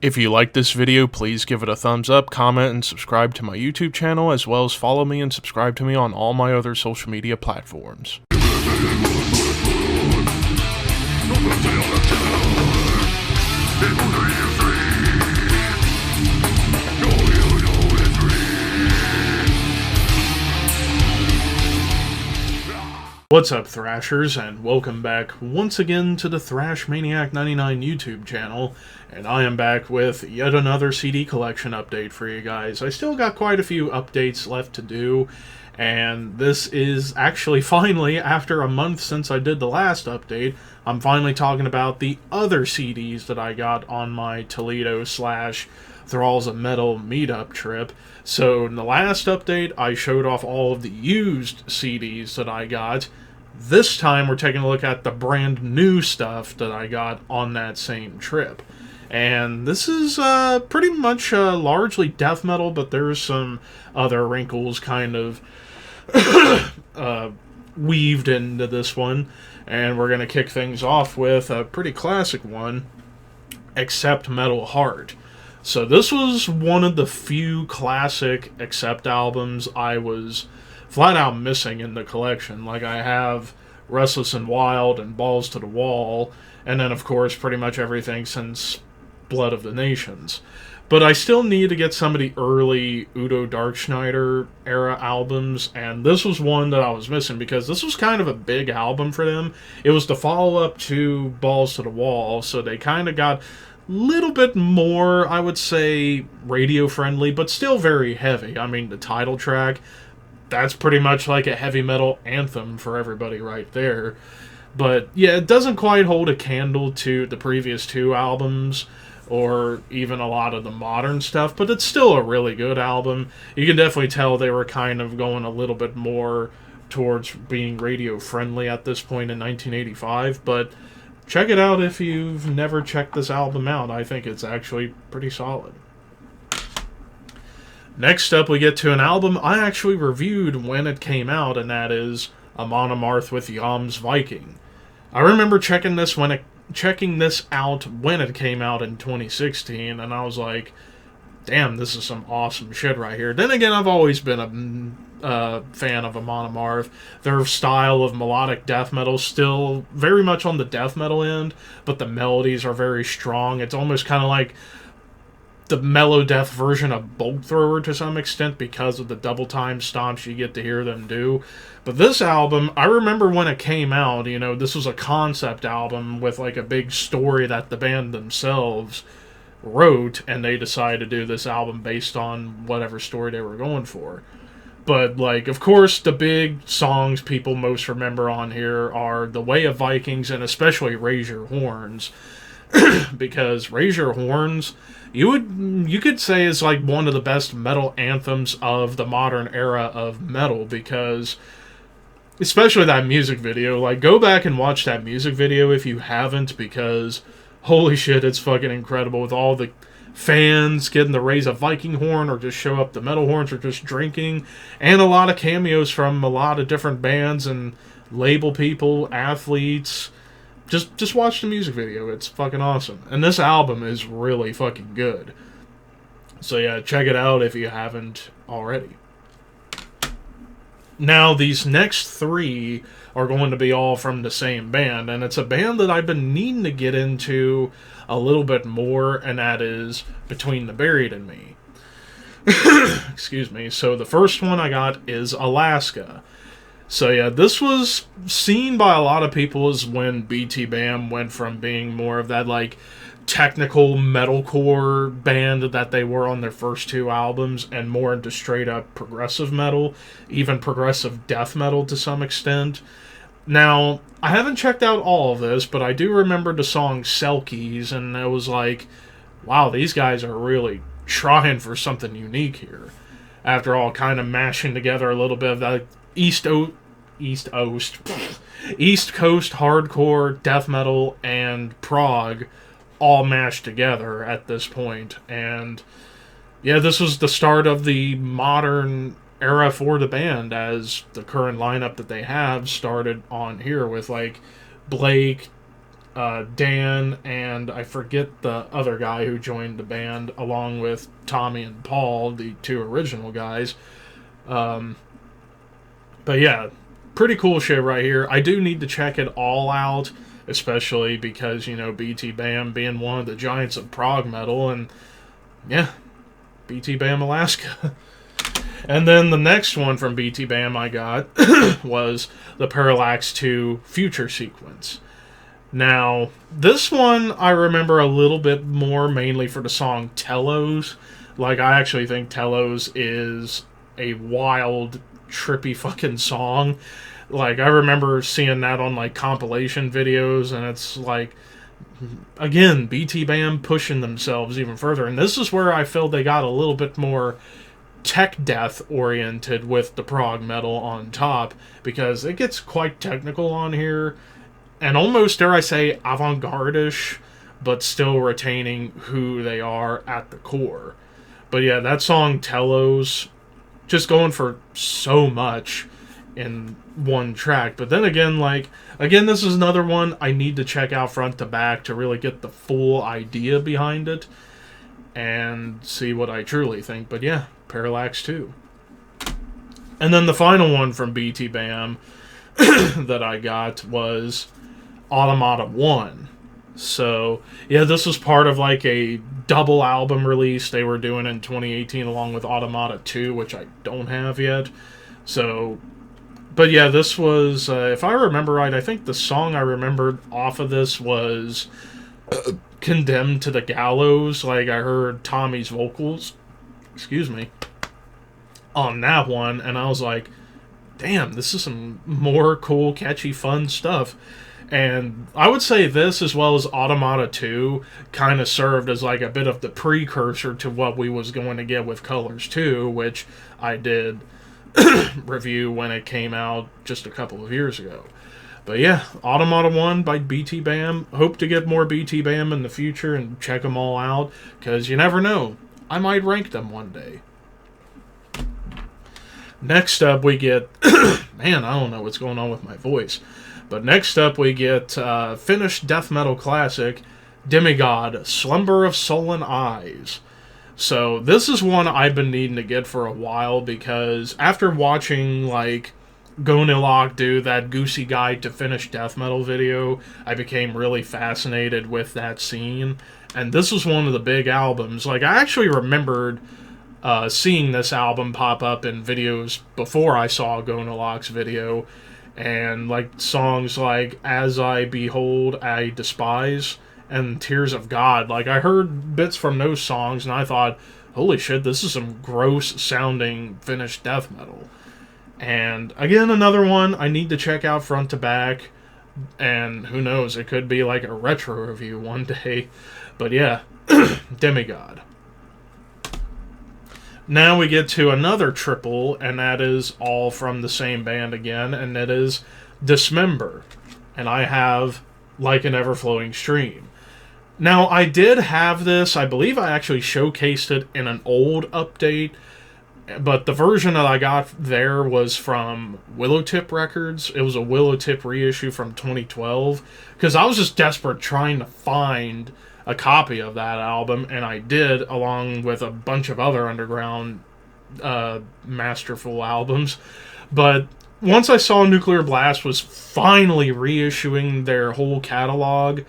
If you like this video, please give it a thumbs up, comment, and subscribe to my YouTube channel, as well as follow me and subscribe to me on all my other social media platforms. What's up, Thrashers, and welcome back once again to the Thrash Maniac 99 YouTube channel, and I am back with yet another CD collection update for you guys. I still got quite a few updates left to do, and this is actually finally, after a month since I did the last update, I'm finally talking about the other CDs that I got on my Toledo / Thralls of Metal meetup trip. So in the last update, I showed off all of the used CDs that I got. This time, we're taking a look at the brand new stuff that I got on that same trip. And this is pretty much largely death metal, but there's some other wrinkles kind of weaved into this one. And we're going to kick things off with a pretty classic one, Accept Metal Heart. So this was one of the few classic Accept albums I was flat out missing in the collection. Like, I have Restless and Wild and Balls to the Wall, and then of course pretty much everything since Blood of the Nations. But I still need to get some of the early Udo Darkschneider era albums, and this was one that I was missing because this was kind of a big album for them. It was the follow-up to Balls to the Wall, so they kind of got little bit more, I would say, radio-friendly, but still very heavy. I mean, the title track, that's pretty much like a heavy metal anthem for everybody right there. But yeah, it doesn't quite hold a candle to the previous two albums, or even a lot of the modern stuff, but it's still a really good album. You can definitely tell they were kind of going a little bit more towards being radio-friendly at this point in 1985, but check it out if you've never checked this album out. I think it's actually pretty solid. Next up, we get to an album I actually reviewed when it came out, and that is Amon Amarth with Jomsviking. I remember checking this out when it came out in 2016, and I was like, damn, this is some awesome shit right here. Then again, I've always been a fan of Amon Amarth. Their style of melodic death metal still very much on the death metal end, but the melodies are very strong. It's almost kind of like the mellow death version of Bolt Thrower to some extent because of the double time stomps you get to hear them do. But this album, I remember when it came out, you know, this was a concept album with like a big story that the band themselves wrote, and they decided to do this album based on whatever story they were going for. But, like, of course, the big songs people most remember on here are The Way of Vikings and especially Raise Your Horns. Because Raise Your Horns, you could say is like one of the best metal anthems of the modern era of metal, because especially that music video, like, go back and watch that music video if you haven't, because holy shit, it's fucking incredible with all the fans getting to raise a Viking horn or just show up the metal horns or just drinking, and a lot of cameos from a lot of different bands and label people, athletes. Just watch the music video. It's fucking awesome. And this album is really fucking good. So yeah, check it out if you haven't already. Now, these next three are going to be all from the same band, and it's a band that I've been needing to get into a little bit more, and that is Between the Buried and Me. Excuse me. So the first one I got is Alaska. So yeah, this was seen by a lot of people as when BT Bam went from being more of that, like, technical metalcore band that they were on their first two albums and more into straight up progressive metal, even progressive death metal to some extent. Now, I haven't checked out all of this, but I do remember the song Selkies, and it was like, wow, these guys are really trying for something unique here. After all, kind of mashing together a little bit of that East Coast hardcore, death metal, and prog all mashed together at this point. And yeah, this was the start of the modern era for the band, as the current lineup that they have started on here with, like, Blake, Dan, and I forget the other guy who joined the band, along with Tommy and Paul, the two original guys. But yeah, pretty cool shit right here. I do need to check it all out, especially because, BT Bam being one of the giants of prog metal, and yeah, BT Bam Alaska. And then the next one from BT Bam I got was the Parallax 2 Future Sequence. Now, this one I remember a little bit more, mainly for the song Telos. Like, I actually think Telos is a wild, trippy fucking song. Like, I remember seeing that on, like, compilation videos, and it's like, again, BT Bam pushing themselves even further. And this is where I feel they got a little bit more tech death oriented with the prog metal on top, because it gets quite technical on here, and almost, dare I say, avant-garde-ish, but still retaining who they are at the core. But yeah, that song Telos, just going for so much in one track. But then again, this is another one I need to check out front to back to really get the full idea behind it and see what I truly think. But yeah, Parallax 2. And then the final one from BT Bam that I got was Automata 1. So, yeah, this was part of like a double album release they were doing in 2018 along with Automata 2, which I don't have yet. So, but yeah, this was, if I remember right, I think the song I remembered off of this was Condemned to the Gallows. Like, I heard Tommy's vocals, on that one, and I was like, damn, this is some more cool, catchy, fun stuff. And I would say this, as well as Automata 2, kind of served as like a bit of the precursor to what we was going to get with Colors 2, which I did review when it came out just a couple of years ago. But yeah, Automata 1 by BT Bam. Hope to get more BT Bam in the future and check them all out, because you never know, I might rank them one day. Next up we get, man, I don't know what's going on with my voice. But next up we get Finnish death metal classic, Demigod, Slumber of Sullen Eyes. So this is one I've been needing to get for a while, because after watching like Gonilok do that Goosey Guide to Finnish death metal video, I became really fascinated with that scene. And this was one of the big albums. Like, I actually remembered seeing this album pop up in videos before I saw Gonilok's video. And like songs like As I Behold, I Despise, and Tears of God. Like, I heard bits from those songs and I thought, holy shit, this is some gross sounding Finnish death metal. And again, another one I need to check out front to back. And who knows, it could be like a retro review one day. But yeah, Demigod. Now we get to another triple, and that is all from the same band again, and that is Dismember. And I have Like an Ever-Flowing Stream. Now, I did have this, I believe I actually showcased it in an old update, but the version that I got there was from Willowtip Records. It was a Willowtip reissue from 2012, because I was just desperate trying to find a copy of that album, and I did, along with a bunch of other underground masterful albums. But once I saw Nuclear Blast was finally reissuing their whole catalog,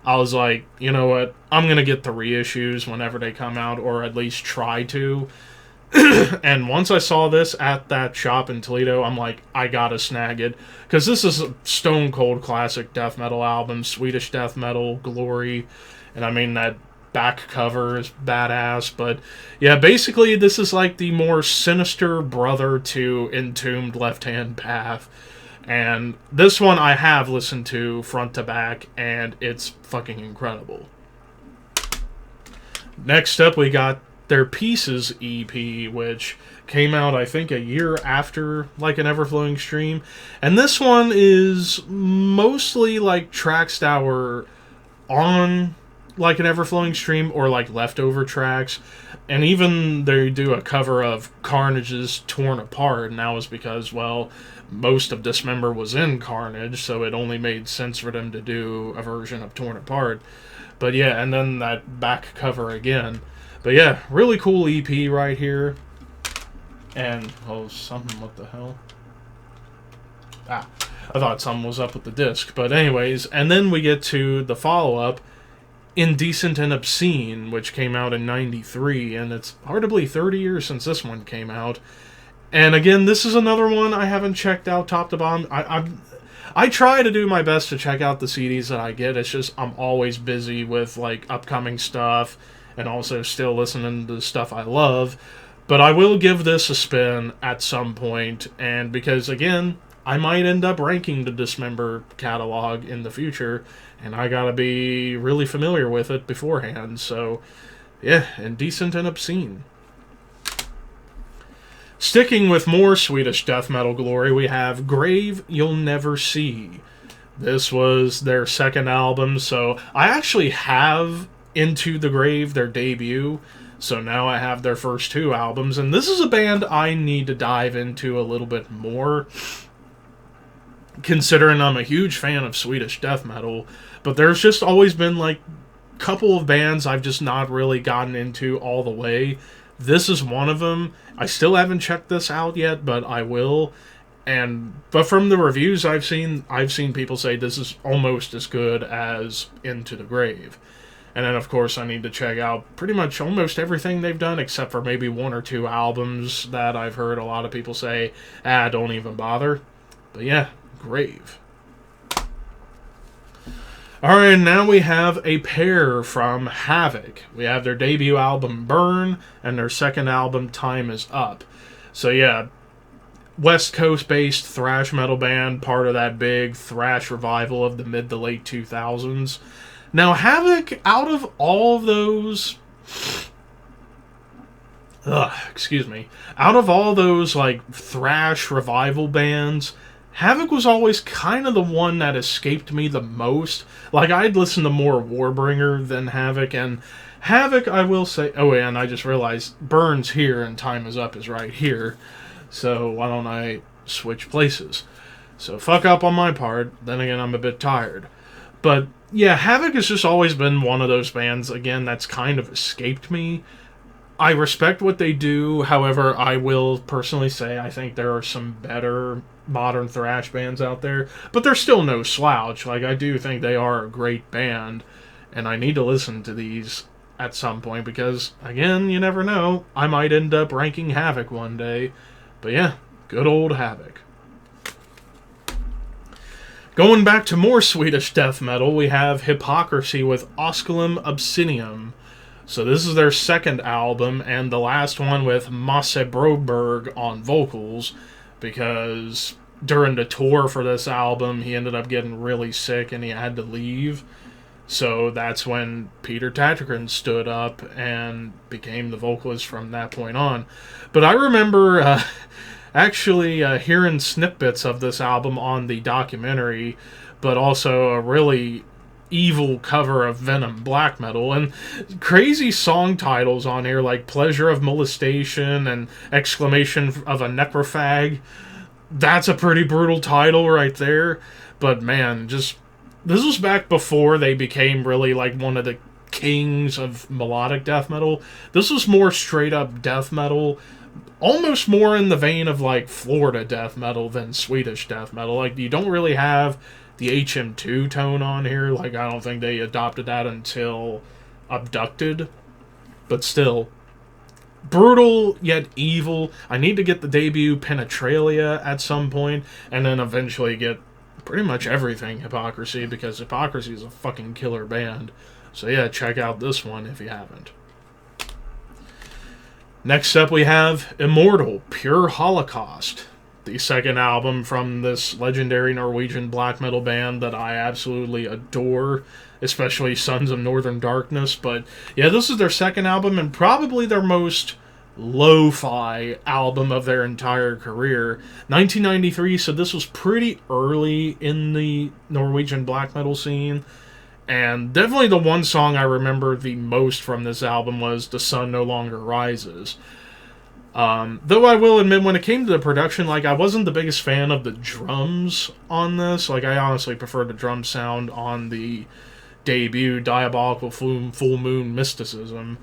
I was like, you know what, I'm going to get the reissues whenever they come out, or at least try to. And once I saw this at that shop in Toledo, I'm like, I gotta snag it, because this is a stone cold classic death metal album, Swedish death metal, glory. And I mean, that back cover is badass. But yeah, basically this is like the more sinister brother to Entombed Left Hand Path. And this one I have listened to front to back, and it's fucking incredible. Next up we got their Pieces EP, which came out, I think, a year after Like an Ever-Flowing Stream. And this one is mostly like tracks that were on like an ever-flowing stream or like leftover tracks. And even they do a cover of Carnage's Torn Apart, and that was because, well, most of Dismember was in Carnage, so it only made sense for them to do a version of Torn Apart. But yeah, and then that back cover again. But yeah, really cool EP right here. And, oh, something, what the hell? Ah, I thought something was up with the disc. But anyways, and then we get to the follow-up, Indecent and Obscene, which came out in '93, and it's hard to believe 30 years since this one came out. And again, this is another one I haven't checked out top to bottom. I try to do my best to check out the CDs that I get. It's just I'm always busy with like upcoming stuff and also still listening to the stuff I love. But I will give this a spin at some point, and because again, I might end up ranking the Dismember catalog in the future, and I gotta be really familiar with it beforehand. So, yeah, Indecent and Obscene. Sticking with more Swedish death metal glory, we have Grave You'll Never See. This was their second album, so I actually have Into the Grave, their debut, so now I have their first two albums, and this is a band I need to dive into a little bit more, considering I'm a huge fan of Swedish death metal, but there's just always been like a couple of bands I've just not really gotten into all the way. This is one of them. I still haven't checked this out yet, but I will. But from the reviews I've seen people say this is almost as good as Into the Grave. And then, of course, I need to check out pretty much almost everything they've done, except for maybe one or two albums that I've heard a lot of people say, don't even bother. But yeah, Grave. Alright, now we have a pair from Havok. We have their debut album, Burn, and their second album, Time Is Up. So yeah, West Coast-based thrash metal band, part of that big thrash revival of the mid to late 2000s. Now, Havok, out of all of those... out of all those, like, thrash revival bands, Havok was always kind of the one that escaped me the most. Like, I'd listen to more Warbringer than Havok, and Havok, I will say... Oh, yeah, and I just realized Burn's here and Time Is Up is right here. So, why don't I switch places? So, fuck up on my part. Then again, I'm a bit tired. But, yeah, Havok has just always been one of those bands, again, that's kind of escaped me. I respect what they do. However, I will personally say I think there are some better modern thrash bands out there, but they're still no slouch. Like, I do think they are a great band, and I need to listen to these at some point because, again, you never know. I might end up ranking Havok one day. But yeah, good old Havok. Going back to more Swedish death metal, we have Hypocrisy with Osculum Obscenum. So this is their second album, and the last one with Masse Broberg on vocals, because during the tour for this album, he ended up getting really sick and he had to leave. So that's when Peter Tattergren stood up and became the vocalist from that point on. But I remember actually hearing snippets of this album on the documentary, but also a really evil cover of Venom black metal, and crazy song titles on here like Pleasure of Molestation and Exclamation of a Necrophag. That's a pretty brutal title right there. But man, just this was back before they became really like one of the kings of melodic death metal. This was more straight up death metal, almost more in the vein of like Florida death metal than Swedish death metal. Like, you don't really have the HM2 tone on here. Like, I don't think they adopted that until Abducted. But still, brutal yet evil. I need to get the debut Penetralia at some point, and then eventually get pretty much everything Hypocrisy, because Hypocrisy is a fucking killer band. So yeah, check out this one if you haven't. Next up we have Immortal, Pure Holocaust. The second album from this legendary Norwegian black metal band that I absolutely adore, especially Sons of Northern Darkness. But yeah, this is their second album and probably their most lo-fi album of their entire career. 1993, so this was pretty early in the Norwegian black metal scene. And definitely the one song I remember the most from this album was The Sun No Longer Rises. Though I will admit, when it came to the production, like, I wasn't the biggest fan of the drums on this. Like, I honestly preferred the drum sound on the debut, Diabolical Full Moon Mysticism.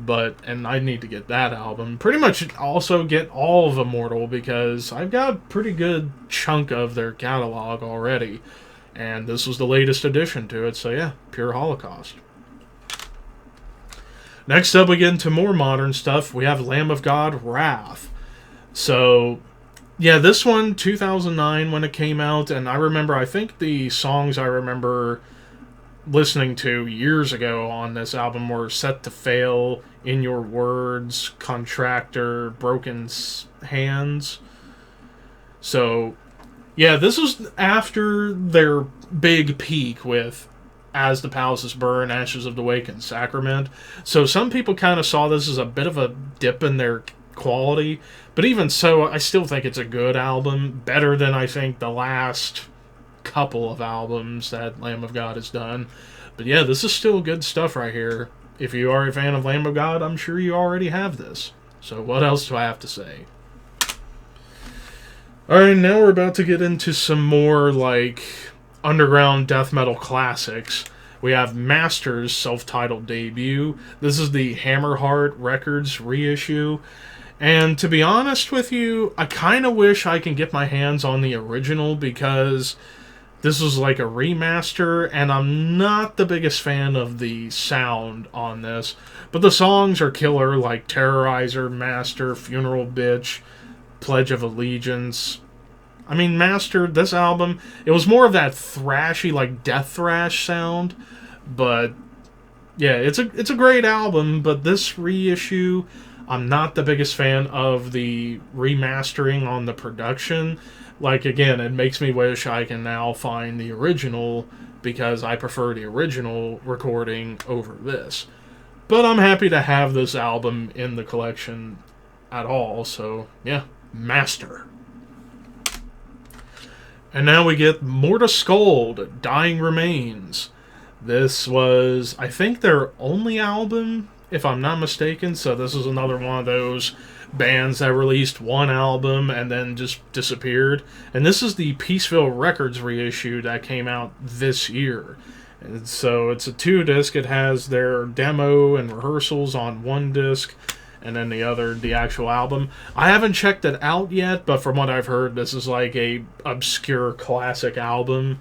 And I need to get that album. Pretty much also get all of Immortal, because I've got a pretty good chunk of their catalog already. And this was the latest addition to it, so yeah, pure Holocaust. Next up, we get into more modern stuff. We have Lamb of God, Wrath. So, yeah, this one, 2009 when it came out, and I think the songs I remember listening to years ago on this album were Set to Fail, In Your Words, Contractor, Broken Hands. So, yeah, this was after their big peak with As the Palaces Burn, Ashes of the Wake, and Sacrament. So some people kind of saw this as a bit of a dip in their quality. But even so, I still think it's a good album. Better than, I think, the last couple of albums that Lamb of God has done. But yeah, this is still good stuff right here. If you are a fan of Lamb of God, I'm sure you already have this. So what else do I have to say? Alright, now we're about to get into some more, like, underground death metal classics. We have Master's self-titled debut. This is the Hammerheart Records reissue. And to be honest with you, I kind of wish I can get my hands on the original, because this was like a remaster, and I'm not the biggest fan of the sound on this. But the songs are killer, like Terrorizer, Master, Funeral Bitch, Pledge of Allegiance. I mean, Master, this album, it was more of that thrashy, like death thrash sound. But yeah, it's a great album, but this reissue, I'm not the biggest fan of the remastering on the production. Like, again, it makes me wish I can now find the original, because I prefer the original recording over this. But I'm happy to have this album in the collection at all, so yeah, Master. And now we get Morta Skuld, Dying Remains. This was, I think, their only album, if I'm not mistaken, so this is another one of those bands that released one album and then just disappeared. And this is the Peaceville Records reissue that came out this year. And so it's a 2-disc. It has their demo and rehearsals on one disc, and then the other, the actual album. I haven't checked it out yet, but from what I've heard, this is like a obscure classic album,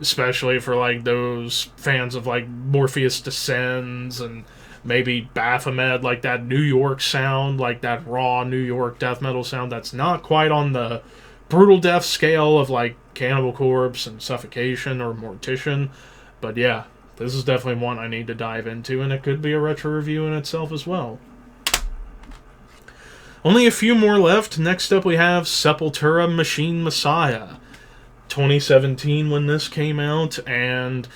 especially for like those fans of like Morpheus Descends and maybe Baphomet, like that New York sound, like that raw New York death metal sound that's not quite on the brutal death scale of like Cannibal Corpse and Suffocation or Mortician. But yeah, this is definitely one I need to dive into, and it could be a retro review in itself as well. Only a few more left. Next up we have Sepultura, Machine Messiah. 2017 when this came out, and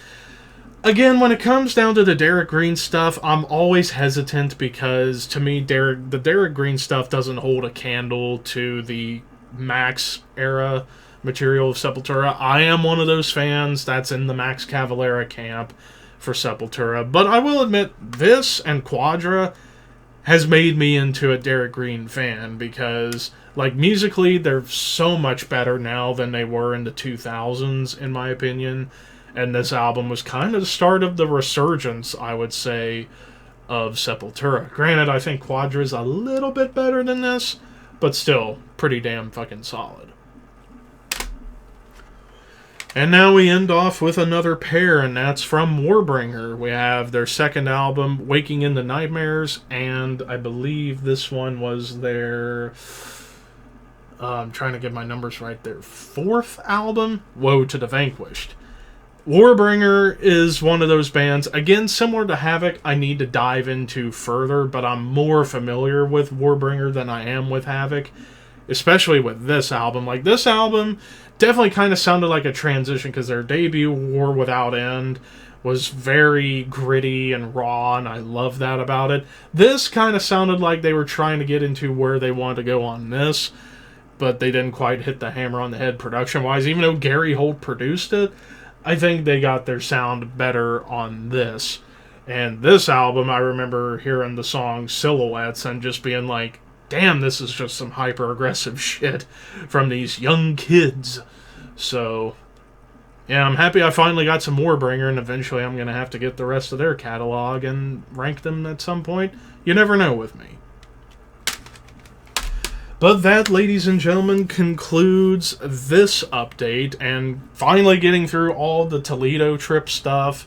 again, when it comes down to the Derek Green stuff, I'm always hesitant, because to me, the Derek Green stuff doesn't hold a candle to the Max era material of Sepultura. I am one of those fans that's in the Max Cavalera camp for Sepultura, but I will admit, this and Quadra has made me into a Derek Green fan, because, like, musically, they're so much better now than they were in the 2000s, in my opinion. And this album was kind of the start of the resurgence, I would say, of Sepultura. Granted, I think Quadra's a little bit better than this, but still, pretty damn fucking solid. And now we end off with another pair, and that's from Warbringer. We have their second album, Waking into Nightmares, and I believe this one was their, I'm trying to get my numbers right, their fourth album, Woe to the Vanquished. Warbringer is one of those bands, again, similar to Havok, I need to dive into further, but I'm more familiar with Warbringer than I am with Havok, especially with this album. Like, this album definitely kind of sounded like a transition, because their debut, War Without End, was very gritty and raw, and I love that about it. This kind of sounded like they were trying to get into where they wanted to go on this, but they didn't quite hit the hammer on the head production-wise, even though Gary Holt produced it. I think they got their sound better on this. And this album, I remember hearing the song Silhouettes and just being like, damn, this is just some hyper aggressive shit from these young kids. So, yeah, I'm happy I finally got some Warbringer, and eventually I'm going to have to get the rest of their catalog and rank them at some point. You never know with me. But that, ladies and gentlemen, concludes this update, and finally getting through all the Toledo trip stuff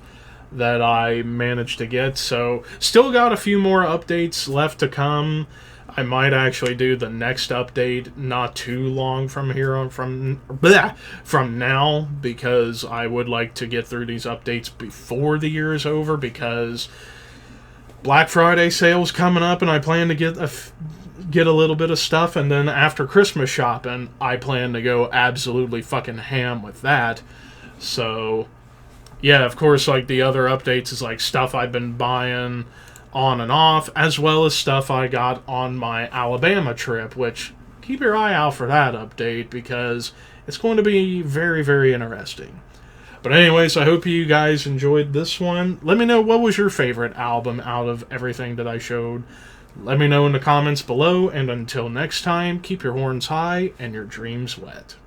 that I managed to get. So, still got a few more updates left to come. I might actually do the next update not too long from here on, from now, because I would like to get through these updates before the year is over, because Black Friday sale's coming up, and I plan to get a little bit of stuff, and then after Christmas shopping, I plan to go absolutely fucking ham with that. So, yeah, of course, like, the other updates is, like, stuff I've been buying on and off, as well as stuff I got on my Alabama trip, which, keep your eye out for that update, because it's going to be very, very interesting. But anyways, I hope you guys enjoyed this one. Let me know, what was your favorite album out of everything that I showed. Let me know in the comments below, and until next time, keep your horns high and your dreams wet.